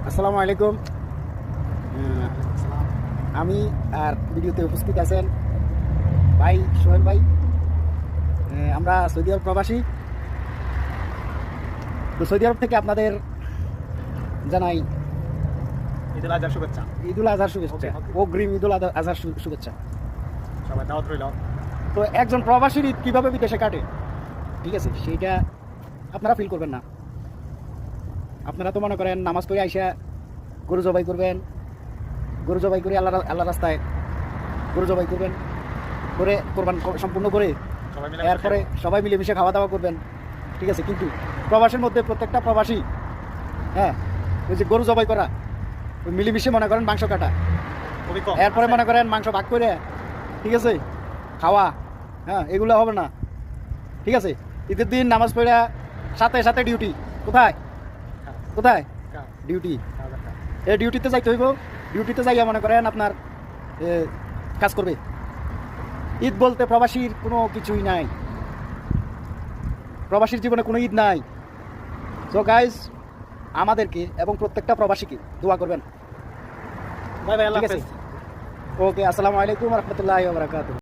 আসসালামু আলাইকুম। আমি আর ভিডিওতে উপস্থিত আছেন ভাই সোহেল ভাই। আমরা সৌদি আরব প্রবাসী। তো সৌদি আরব থেকে আপনাদের জানাই ঈদুল আজহার শুভেচ্ছা। ঈদুল আজহার শুভেচ্ছা, অগ্রিম ঈদুল আজহার শুভেচ্ছা। সবাই দাওয়াত রইল। তো একজন প্রবাসীর ঈদ কীভাবে বিদেশে কাটে, ঠিক আছে, সেইটা আপনারা ফিল করবেন না। আপনারা তো মনে করেন নামাজ পড়ে আইসা গরু জবাই করবেন, গরু জবাই করে আল্লাহ রাস্তায় গরু জবাই করবেন, করে কোরবান সম্পূর্ণ করে সবাই মিলে এরপরে সবাই মিলেমিশে খাওয়া দাওয়া করবেন, ঠিক আছে। কিন্তু প্রবাসের মধ্যে প্রত্যেকটা প্রবাসী, হ্যাঁ, ওই যে গরু জবাই করা, ওই মিলেমিশে মনে করেন মাংস কাটা, খুবই কম। এরপরে মনে করেন মাংস ভাগ করে, ঠিক আছে, খাওয়া, হ্যাঁ, এগুলো হবে না, ঠিক আছে। ঈদের দিন নামাজ পড়া সাথে সাথে ডিউটি, কোথায় কোথায় ডিউটি, এই ডিউটিতে যাইতে হইব। ডিউটিতে যাইয়া মনে করেন আপনার কাজ করবে। ঈদ বলতে প্রবাসীর কোনো কিছুই নাই, প্রবাসীর জীবনে কোনো ঈদ নাই। সো গাইজ, আমাদেরকে এবং প্রত্যেকটা প্রবাসীকে দোয়া করবেন। বাই বাই, আল্লাহ ঠিক আছে, হাফেজ। ওকে, আসসালামু আলাইকুম রহমতুল্লাহ বারাকাতুহু।